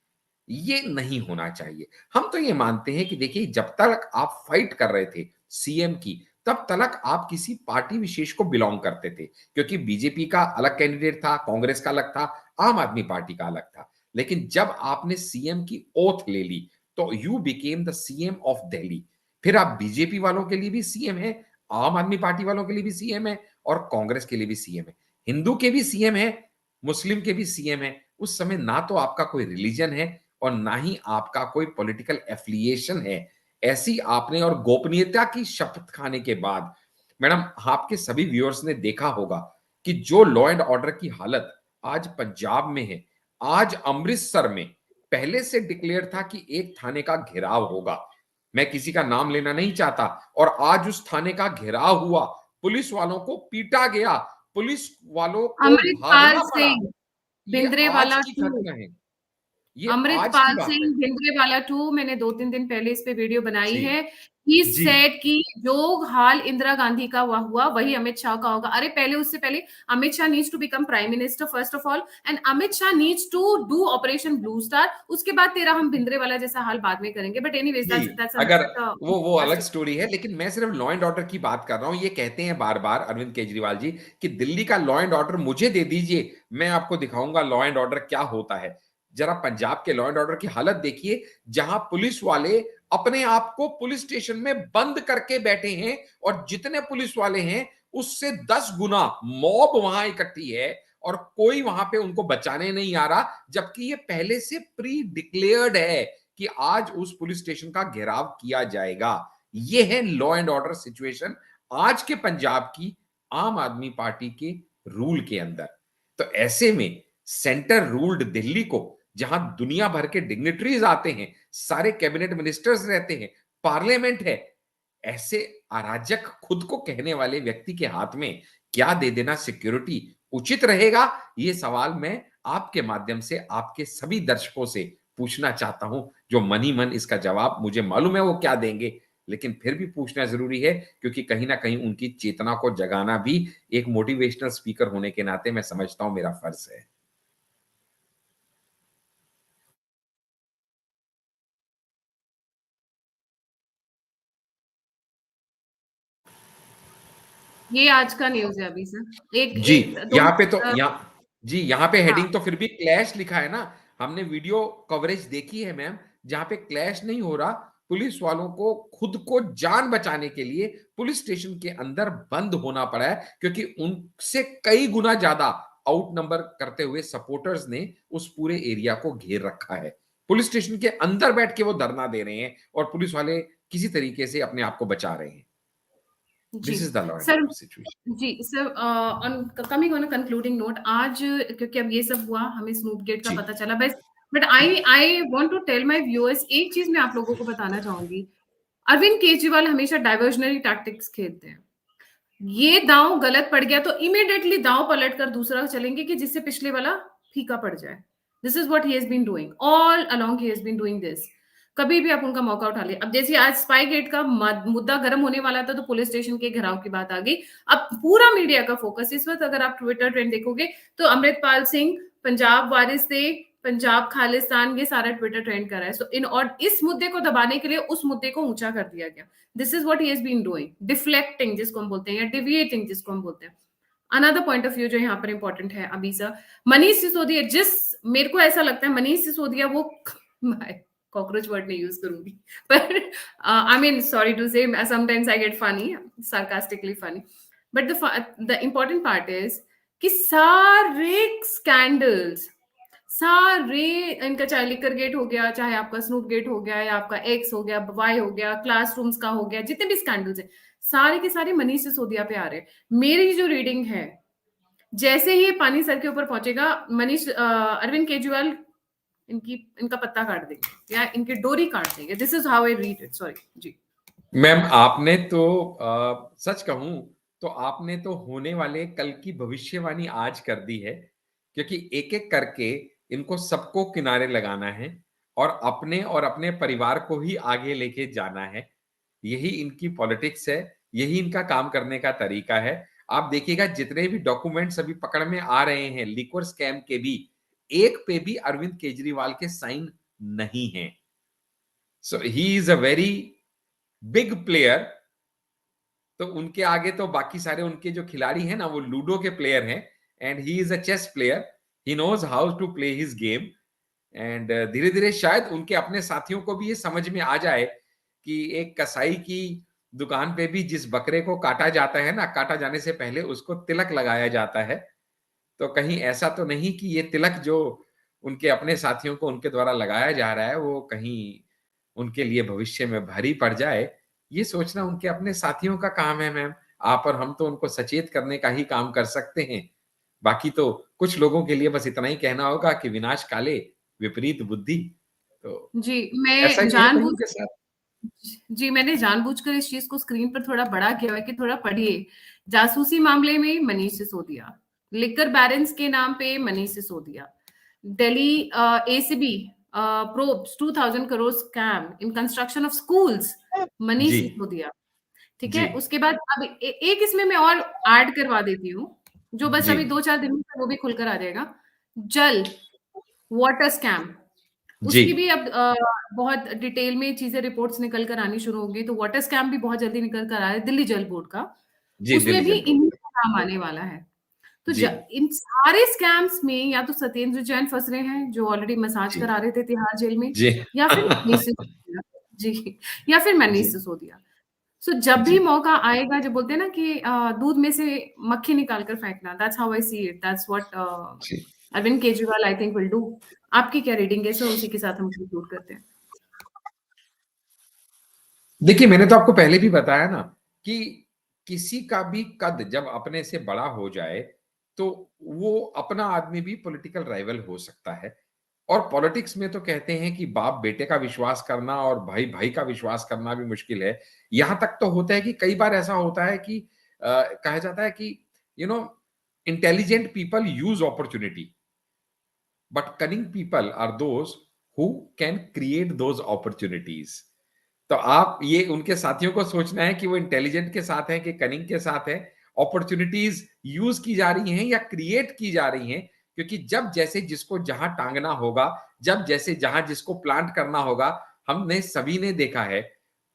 ये नहीं होना चाहिए। हम तो ये मानते हैं कि देखिए, जब तक आप फाइट कर रहे थे सीएम की, तब तक आप किसी पार्टी विशेष को बिलोंग करते थे, क्योंकि बीजेपी का अलग कैंडिडेट था, कांग्रेस का अलग था, आम आदमी पार्टी का अलग था। लेकिन जब आपने सीएम की ओथ ले ली, तो you became the CM of Delhi. फिर आप बीजेपी वालों के लिए भी सीएम है, आम आदमी पार्टी वालों के लिए भी सीएम है, और कांग्रेस के लिए भी सीएम है, हिंदू के भी सीएम है, मुस्लिम के भी सीएम है। उस समय ना तो आपका कोई रिलीजन है और ना ही आपका कोई पॉलिटिकल एफिलिएशन है। ऐसी आपने, और गोपनीयता की शपथ खाने के बाद, मैडम आपके सभी व्यूअर्स ने देखा होगा कि जो लॉ एंड ऑर्डर की हालत आज पंजाब में है, आज अमृतसर में पहले से डिक्लेयर था कि एक थाने का घेराव होगा, मैं किसी का नाम लेना नहीं चाहता, और आज उस थाने का घेराव हुआ, पुलिस वालों को पीटा गया, पुलिस वालों को अमृतपाल भागना पड़ा। सिंह ये आज भिंद्रेवाला की 2। घटना है, ये आज की अमृतपाल बात है। सिंह भिंद्रेवाला 2 मैंने 2-3 दिन पहले इस पे वीडियो बनाई जी, है। ही जी, सेड कि जो हाल इंदिरा गांधी का हुआ वही अमित शाह का होगा। अरे पहले, उससे पहले Amit Shah needs to become prime minister first of all, and Amit Shah needs to do operation blue star. उसके बाद तेरा हम भिंद्रेवाला जैसा हाल बाद में करेंगे, बट एनीवेज जी। दैट्स अगर अ वो अलग स्टोरी है, लेकिन मैं सिर्फ लॉ एंड ऑर्डर की बात कर रहा हूं। ये कहते हैं बार बार अरविंद केजरीवाल जी कि दिल्ली का लॉ एंड ऑर्डर मुझे दे दीजिए, मैं आपको दिखाऊंगा लॉ एंड ऑर्डर क्या होता है। जरा पंजाब के लॉ एंड ऑर्डर की हालत देखिए, जहां पुलिस वाले अपने आप को पुलिस स्टेशन में बंद करके बैठे हैं, और जितने पुलिस वाले हैं उससे 10 गुना मॉब वहां इकट्ठी है, और कोई वहां पे उनको बचाने नहीं आ रहा, जबकि ये पहले से प्री डिक्लेयर्ड है कि आज उस पुलिस स्टेशन का घेराव किया जाएगा। ये है लॉ एंड ऑर्डर सिचुएशन आज के पंजाब की आम आदमी पार्टी के रूल के अंदर। तो ऐसे में सेंटर रूल्ड दिल्ली को, जहां दुनिया भर के डिग्निटरीज आते हैं, सारे कैबिनेट मिनिस्टर्स रहते हैं, पार्लियामेंट है, ऐसे अराजक खुद को कहने वाले व्यक्ति के हाथ में क्या दे देना सिक्योरिटी उचित रहेगा? ये सवाल मैं आपके माध्यम से आपके सभी दर्शकों से पूछना चाहता हूं, जो मन ही मन इसका जवाब मुझे मालूम है वो क्या देंगे, लेकिन फिर भी पूछना जरूरी है, क्योंकि कहीं ना कहीं उनकी चेतना को जगाना भी एक मोटिवेशनल स्पीकर होने के नाते मैं समझता हूं मेरा फर्ज है। ये आज का न्यूज़ है अभी सर। एक जी, एक यहाँ पे तो 2 जी, यहाँ पे हाँ। हेडिंग तो फिर भी क्लैश लिखा है ना। हमने वीडियो कवरेज देखी है मैम, जहाँ पे क्लैश नहीं हो रहा। पुलिस वालों को खुद को जान बचाने के लिए पुलिस स्टेशन के अंदर बंद होना पड़ा है, क्योंकि उनसे कई गुना ज्यादा आउट नंबर करते हुए सपोर्टर्स ने उस पूरे एरिया को घेर रखा है। पुलिस स्टेशन के अंदर बैठ के वो धरना दे रहे हैं, और पुलिस वाले किसी तरीके से अपने आप को बचा रहे हैं। जी this is the law and sir. Order situation. जी sir, on coming on a concluding note, आज क्योंकि अब ये सब हुआ, हमें स्नूप गेट का जी, पता चला बस। But I want to tell my viewers, एक चीज मैं आप लोगों को बताना चाहूंगी। अरविंद केजरीवाल हमेशा डाइवर्जनरी टैक्टिक्स खेलते हैं। ये दांव गलत पड़ गया तो इमीडिएटली दांव पलट कर दूसरा चलेंगे कि जिससे पिछले वाला फीका पड़ जाए। This is what he has been doing all along, he has been doing this. कभी भी आप उनका मौका उठा लिया। अब जैसे आज स्पाई गेट का मुद्दा गर्म होने वाला था, तो पुलिस स्टेशन के घेराव की बात आ गई। अब पूरा मीडिया का फोकस इस वक्त, अगर आप ट्विटर ट्रेंड देखोगे, तो अमृतपाल सिंह, पंजाब वारिस से, पंजाब खालिस्तान, ये सारा ट्विटर ट्रेंड कर रहा है। सो इन, और इस मुद्दे को दबाने के लिए उस मुद्दे को ऊंचा कर दिया गया। This is what he has been doing, deflecting जिसको हम बोलते हैं, या डिविएटिंग जिसको हम बोलते हैं। अनदर पॉइंट ऑफ व्यू जो यहाँ पर इंपॉर्टेंट है अभी सर, मनीष सिसोदिया, जिस, मेरे को ऐसा लगता है मनीष सिसोदिया वो कॉकरोच वर्ड नहीं यूज करूंगी, पर आई मीन सॉरी टू से, sometimes I get funny, sarcastically funny, but the important part is कि सारे स्कैंडल्स, सारे, इनका चाहे लिकर गेट हो गया, चाहे आपका स्नूप गेट हो गया, या आपका एक्स हो गया, वाई हो गया, क्लासरूम्स का हो गया, जितने भी स्कैंडल्स है, सारे के सारे मनीष सिसोदिया पे आ रहे हैं। मेरी जो रीडिंग है, जैसे ही ये पानी सर के ऊपर पहुंचेगा, अरविंद केजरीवाल इनका पत्ता काट देंगे या इनकी डोरी काट देंगे। This is how I read it. Sorry जी। मैम, आपने तो सच कहूं तो आपने तो होने वाले कल की भविष्यवाणी आज कर दी है, क्योंकि एक एक करके इनको सबको किनारे लगाना है और अपने परिवार को ही आगे लेके जाना है। यही इनकी पॉलिटिक्स है, यही इनका काम करने का तरीका है। आप देखिएगा जितने भी डॉक्यूमेंट्स अभी पकड़ में आ रहे हैं लिक्वर स्कैम के भी, एक पे भी अरविंद केजरीवाल के साइन नहीं है। So he is a very big player. तो उनके आगे तो बाकी सारे उनके जो खिलाड़ी हैं ना, वो लूडो के प्लेयर हैं, and he is a chess player. He knows how to play his game. And धीरे धीरे शायद उनके अपने साथियों को भी ये समझ में आ जाए कि एक कसाई की दुकान पे भी जिस बकरे को काटा जाता है ना, काटा जाने से पहले उसको तिलक लगाया जाता है। तो कहीं ऐसा तो नहीं कि ये तिलक जो उनके अपने साथियों को उनके द्वारा लगाया जा रहा है, वो कहीं उनके लिए भविष्य में भारी पड़ जाए। ये सोचना उनके अपने साथियों का काम है मैम। आप और हम तो उनको सचेत करने का ही काम कर सकते हैं। बाकी तो कुछ लोगों के लिए बस इतना ही कहना होगा कि विनाश काले विपरीत बुद्धि। तो जी, ऐसा मैं ही है जानबूझ उनके साथ। जी, मैंने जानबूझकर इस चीज़ को स्क्रीन पर थोड़ा बड़ा किया है कि थोड़ा पढ़िए। जासूसी मामले में मनीष सिसोदिया, लिकर बैरन्स के नाम पे Manish Sisodia, Delhi ACB probes 2000 crore scam in construction of schools, Manish ji, Sisodia. ठीक जी, है? उसके बाद अब एक इसमें मैं और ऐड करवा देती हूँ, जो बस जी, अभी 2-4 दिन में वो भी खुलकर आ जाएगा। जल, वाटर स्कैम, जी, उसकी भी अब बहुत डिटेल में चीज़ें रिपोर्ट्स निकल कर आनी शुरू होंगी, तो वाटर स्कैम भी बहुत जल्दी निकल कर आ रहा है, दिल्ली जल बोर्ड का। जी, दिल्ली उसमें भी जल बोर्ड इन्हीं का। का नाम आने वाला है। तो जी, इन सारे स्कैम्स में या तो सत्येंद्र जैन फँस रहे हैं, जो ऑलरेडी मसाज जी, करा रहे थे तिहाड़ जेल में, जी। या फिर मनीष सिसोदिया। जी, या फिर मनीष जी, सिसोदिया। सो जब भी जी, मौका आएगा, जो बोलते हैं ना कि दूध में से मक्खी निकाल कर फेंकना, that's how I see it, that's what जी। Arvind Kejriwal I think will do. आपकी क्या रीडिंग है? सो उसी के साथ हम कंक्लूड करते हैं। देखिए, मैंने तो आपको पहले भी बताया ना कि किसी का भी कद जब अपने से बड़ा हो जाए, तो वो अपना आदमी भी पॉलिटिकल राइवल हो सकता है। और पॉलिटिक्स में तो कहते हैं कि बाप बेटे का विश्वास करना और भाई भाई का विश्वास करना भी मुश्किल है। यहाँ तक तो होता है कि कई बार ऐसा होता है कि कहा जाता है कि you know intelligent people use opportunity, but cunning people are those who can create those opportunities. तो आप ये उनके साथियों को सोचना है कि वो इंटेलिजेंट के साथ हैं कि कनिंग के साथ हैं। अपॉर्च्युनिटीज यूज की जा रही हैं या क्रिएट की जा रही हैं, क्योंकि जब जैसे जिसको जहां टांगना होगा, जब जैसे जहां जिसको प्लांट करना होगा, हमने सभी ने देखा है।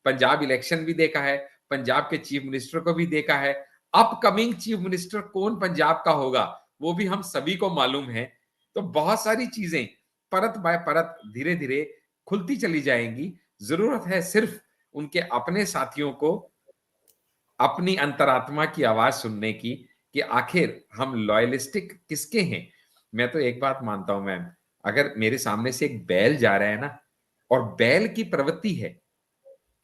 पंजाब इलेक्शन भी देखा है, पंजाब के चीफ मिनिस्टर को भी देखा है। अपकमिंग चीफ मिनिस्टर कौन पंजाब का होगा, वो भी हम सभी को मालूम है। तो बहुत सारी चीजें परत बाय परत धीरे धीरे खुलती चली जाएंगी। जरूरत है सिर्फ उनके अपने साथियों को अपनी अंतरात्मा की आवाज सुनने की, कि आखिर हम लॉयलिस्टिक किसके हैं। मैं तो एक बात मानता हूं मैम, अगर मेरे सामने से एक बैल जा रहा है ना, और बैल की प्रवृत्ति है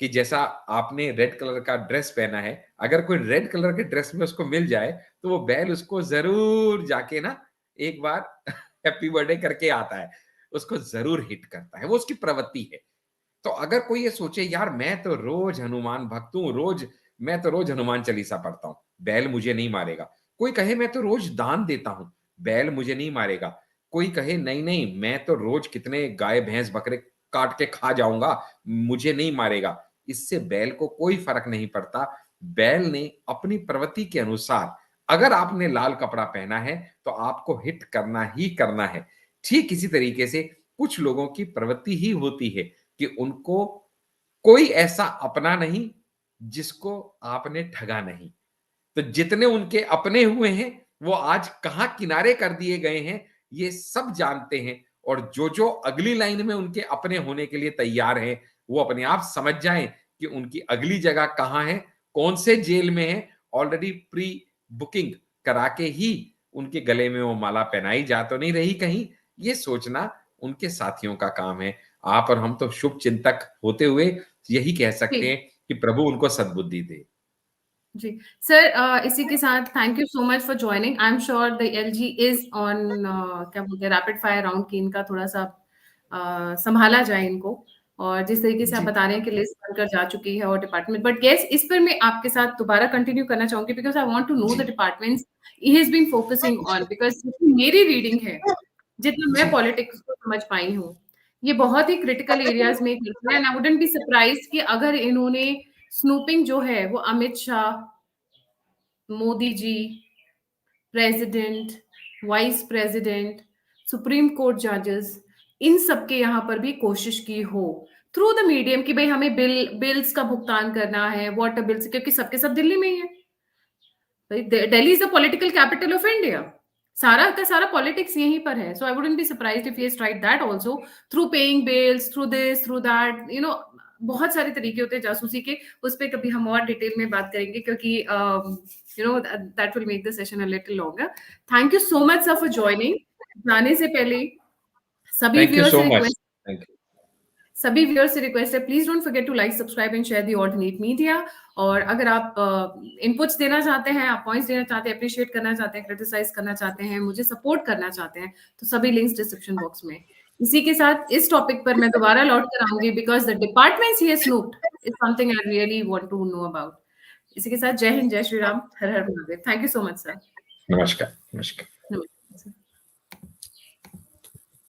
कि जैसा आपने रेड कलर का ड्रेस पहना है, अगर कोई रेड कलर के ड्रेस में उसको मिल जाए, तो वो बैल उसको जरूर जाके ना एक बार हैप्पी बर्थडे करके आता है, उसको जरूर हिट करता है, वो उसकी प्रवृत्ति है। तो अगर कोई ये सोचे यार मैं तो रोज हनुमान भक्त हूं, मैं तो रोज हनुमान चालीसा पढ़ता हूं, बैल मुझे नहीं मारेगा। कोई कहे मैं तो रोज दान देता हूं, बैल मुझे नहीं मारेगा। कोई कहे नहीं नहीं मैं तो रोज कितने गाय भैंस बकरे काट के खा जाऊंगा, मुझे नहीं मारेगा। इससे बैल को कोई फर्क नहीं पड़ता। बैल ने अपनी प्रवृत्ति के अनुसार, अगर आपने लाल कपड़ा पहना है तो आपको हिट करना ही करना है। ठीक इसी तरीके से कुछ लोगों की प्रवृत्ति ही होती है कि उनको कोई ऐसा अपना नहीं जिसको आपने ठगा नहीं। तो जितने उनके अपने हुए हैं, वो आज कहां किनारे कर दिए गए हैं, ये सब जानते हैं। और जो जो अगली लाइन में उनके अपने होने के लिए तैयार हैं, वो अपने आप समझ जाएं कि उनकी अगली जगह कहां है, कौन से जेल में है। ऑलरेडी प्री बुकिंग करा के ही उनके गले में वो माला पहनाई जा तो नहीं रही कहीं, ये सोचना उनके साथियों का काम है। आप और हम तो शुभ चिंतक होते हुए यही कह सकते जी, हैं कि प्रभु उनको सद्बुद्धि दे। जी सर, इसी के साथ thank you so much for joining. I am sure the LG is on, क्या बोलते हैं, रैपिड फायर राउंड की इनका थोड़ा सा संभाला जाए इनको। और जिस तरीके से आप जी बता रहे हैं कि लिस्ट बनकर जा चुकी है और डिपार्टमेंट, बट यस, इस पर मैं आपके साथ दोबारा कंटिन्यू करना चाहूंगी because I want to know the जी departments he has been focusing on, because मेरी रीडिंग है, जितना मैं जी पॉलिटिक्स को समझ पाई हूँ, ये बहुत ही क्रिटिकल एरियाज में करते हैं। And I wouldn't be surprise कि अगर इन्होंने स्नूपिंग जो है वो Amit Shah, Modi ji, president, vice president, supreme court जजेस, इन सब के यहाँ पर भी कोशिश की हो थ्रू द मीडियम कि भाई हमें बिल्स का भुगतान करना है, वाटर बिल्स, क्योंकि सबके सब दिल्ली में ही है। भाई Delhi is the political capital of India, सारा का सारा पॉलिटिक्स यहीं पर है। So I wouldn't be surprised if he has tried that also, through paying bills, through this, through that, you know. बहुत सारे तरीके होते हैं जासूसी के, उस पर कभी हम और डिटेल में बात करेंगे, क्योंकि you know that will make the session a little longer. Thank you so much sir for joining. जाने से पहले सभी थैंक यू व्यूअर्स सो से मच। Request thank you. सभी व्यूअर्स से रिक्वेस्ट है, please don't forget to like, subscribe and share the alternate media. और अगर आप इनपुट्स देना चाहते हैं, आप पॉइंट्स देना चाहते हैं, अप्रिशिएट करना चाहते हैं, क्रिटिसाइज करना चाहते हैं, मुझे सपोर्ट करना चाहते हैं, तो सभी लिंक्स डिस्क्रिप्शन बॉक्स में। इसी के साथ इस टॉपिक पर मैं दोबारा लौट कर आऊंगी because the departments he has snooped is something I really want to know about. इसी के साथ जय हिंद, जय श्री राम, हर हर Mahadev. Thank you so much sir. नमस्कार। नमस्कार।